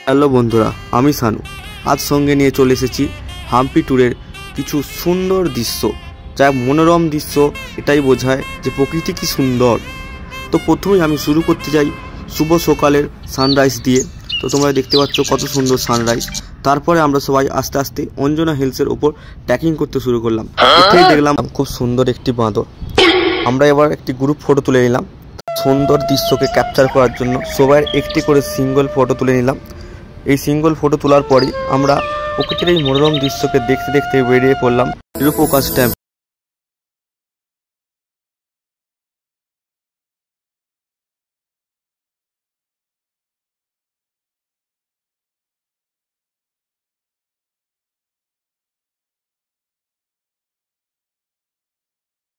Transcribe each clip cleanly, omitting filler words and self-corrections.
Hello বন্ধুরা, আমি সানু। আজ সঙ্গে নিয়ে চলে এসেছি হাম্পি ট্যুরের কিছু সুন্দর দৃশ্য, যা মনোরম দৃশ্য। এটাই বোঝায় যে প্রকৃতি কি সুন্দর। তো প্রথমেই আমি শুরু করতে যাই শুভ সকালের সানরাইজ দিয়ে। তো তোমরা দেখতে পাচ্ছ কত সুন্দর সানরাইজ। তারপরে আমরা সবাই আস্তে আস্তে অঞ্জনা হিলসের ওপর ট্রেকিং করতে শুরু করলাম। এটাই দেখলাম খুব সুন্দর একটি বাঁদর। আমরা এবার একটি গ্রুপ ফটো তুলে নিলাম। সুন্দর দৃশ্যকে ক্যাপচার করার জন্য সবাই একটি করে সিঙ্গল ফটো তুলে নিলাম। এই সিঙ্গল ফটো তোলার পরই আমরা প্রকৃতির এই মনোরম দৃশ্যকে দেখতে দেখতে বেরিয়ে পড়লাম জিরোফোকাস টেম্পল।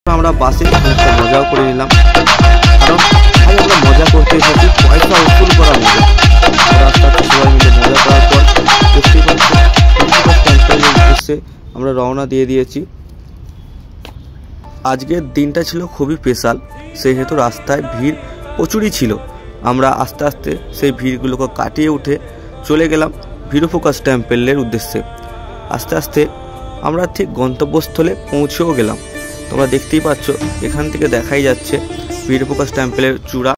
আমরা বাসে মজাও করে নিলাম, কারণ ভাই আমরা মজা করতে এসেছি, পয়সা উসুল করা মজা। রাস্তাতে সবাই মিলে মজা করার পর দেখতেই পাচ্ছি জিরোফোকাস টেম্পলের উদ্দেশ্যে আমরা রওনা দিয়ে দিয়েছি। আজকের দিনটা ছিল খুবই স্পেশাল, সেহেতু রাস্তায় ভিড় প্রচুরই ছিল। আমরা আস্তে আস্তে সেই ভিড়গুলোকে কাটিয়ে উঠে চলে গেলাম জিরোফোকাস টেম্পলের উদ্দেশ্যে। আস্তে আস্তে আমরা ঠিক গন্তব্যস্থলে পৌঁছেও গেলাম। তোমরা দেখতেই পাচ্ছ, এখান থেকে দেখাই যাচ্ছে জিরোফোকাস টেম্পলের চূড়া।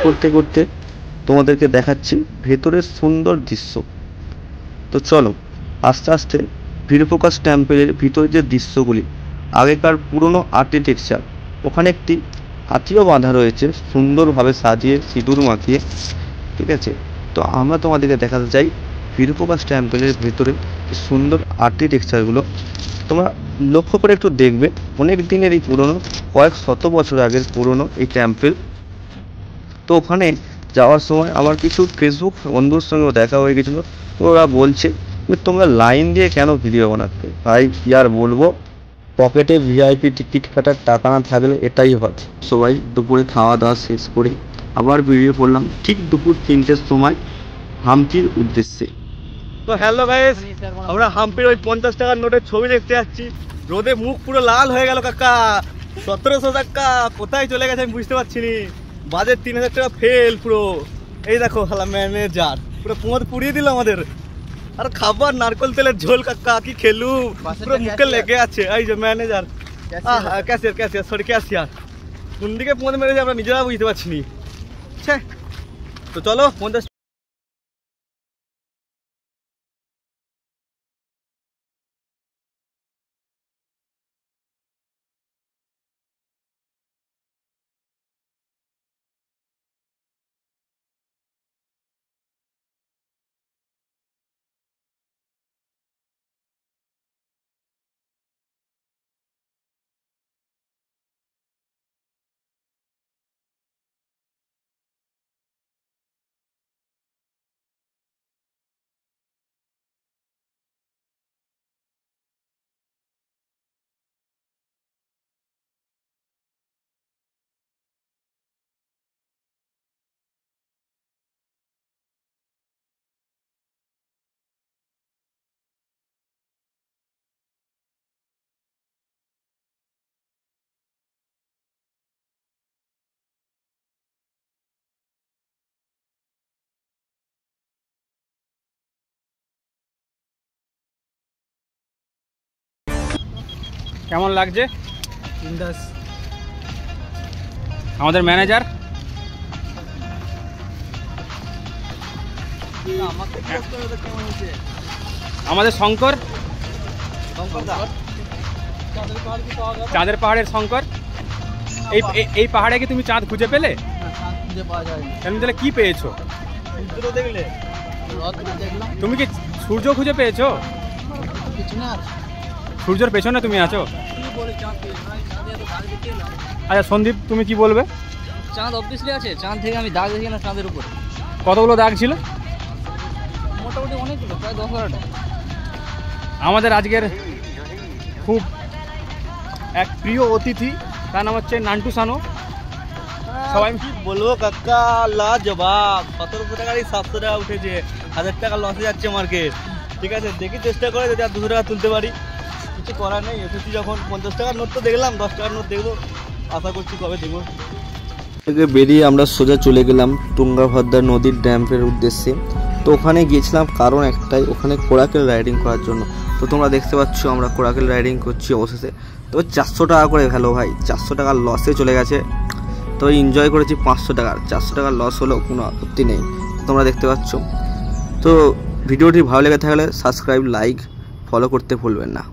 করতে করতে তোমাদেরকে দেখাচ্ছি ভেতরের সুন্দর দৃশ্য। তো চলো আস্তে আস্তে জিরোফোকাস টেম্পলের ভিতরে যে দৃশ্যগুলি, আগেকার পুরনো আর্কিটেকচার, ওখানে একটি হাতিও বাঁধা রয়েছে সুন্দরভাবে সাজিয়ে সিঁদুর মাখিয়ে। ঠিক আছে, তো আমরা তোমাদেরকে দেখাতে চাই জিরোফোকাস টেম্পলের ভিতরে সুন্দর আর্কিটেকচারগুলো। তোমরা লক্ষ্য করে একটু দেখবে, অনেক দিনের এই পুরনো, কয়েক শত বছর আগের পুরনো এই টেম্পল। তো ওখানে যাওয়ার সময় আমার কিছু ফেসবুক বন্ধুর সঙ্গেও দেখা হয়ে গেছিলো। তো ওরা বলছে তোমরা লাইন দিয়ে কেন ভিডিও বানাতে? ভাই কি আর বলবো, পকেটে ভিআইপি টিকিট কাটার টাকা না থাকলে এটাই হয়। সবাই দুপুরে খাওয়া দাওয়া শেষ করে আবার বেরিয়ে পড়লাম ঠিক দুপুর 3টের সময় হাম্পির উদ্দেশ্যে। তো হ্যালো গাইস, আমরা হাম্পির ওই 50 টাকার নোটের ছবি দেখতে যাচ্ছি। রোদে মুখ পুরো লাল হয়ে গেল কাকা। 1700 টাকা কোথায় চলে গেছে আমি বুঝতে পারছি না। বাজেট 3000 টাকা ফেল পুরো। এই দেখো হালা ম্যানেজার পুরো পোঁদ পুড়িয়ে দিল আমাদের। আর খাবার নারকল তেলের ঝোল কাকা, কি খেলু, পুরো মুখে লেগে আছে। এই যে ম্যানেজার, ক্যাশিয়ার সরি ক্যাশিয়ার, কোন দিকে পোঁদ মেরেছে আমরা নিজেরা বুঝতে পারছি নি। তো চলো 50। কেমন লাগছে আমাদের ম্যানেজার? আমাদের শঙ্কর, চাঁদের পাহাড়ের শঙ্কর। এই পাহাড়ে কি তুমি চাঁদ খুঁজে পেলে? তুমি তাহলে কি পেয়েছো? তুমি কি সূর্য খুঁজে পেয়েছো? সূর্যের পেছনে তুমি আছো। আচ্ছা সন্দীপ, তুমি কি বলবে? চাঁদ অবভিয়াসলি আছে, চাঁদ থেকে আমি দাগ দেখি না চাঁদের উপর। কতগুলো দাগ ছিল? মোটামুটি অনেকগুলো, প্রায় 10-12টা। আমাদের আজকের খুব এক প্রিয় অতিথি, তার নাম হচ্ছে নান্টু সানো। সবাই বলবো কাকা লাজবাব, 1700 টাকারই 700 টাকা উঠেছে, 1000 টাকা লসে যাচ্ছে মার্কেট। ঠিক আছে, দেখি চেষ্টা করে যদি আর 200 টাকা তুলতে পারি, কিছু করার নেই। এসেছি যখন 50 টাকার নোট তো দেখলাম, 10 টাকার নোট দেখবো, আশা করছি কবে দেখবো। থেকে বেরিয়ে আমরা সোজা চলে গেলাম তুঙ্গাভদ্রা নদীর ড্যামের উদ্দেশ্যে। তো ওখানে গিয়েছিলাম কারণ একটাই, ওখানে কোরাকেল রাইডিং করার জন্য। তো তোমরা দেখতে পাচ্ছ আমরা কোরাকেল রাইডিং করছি অবশেষে। তো 400 টাকা করে গেল ভাই, 400 টাকার লসে চলে গেছে। তো এনজয় করেছি 500 টাকার, 400 টাকার লস হলো কোনো আপত্তি নেই, তোমরা দেখতে পাচ্ছ। তো ভিডিওটি ভালো লেগে থাকলে সাবস্ক্রাইব, লাইক, ফলো করতে ভুলবেন না।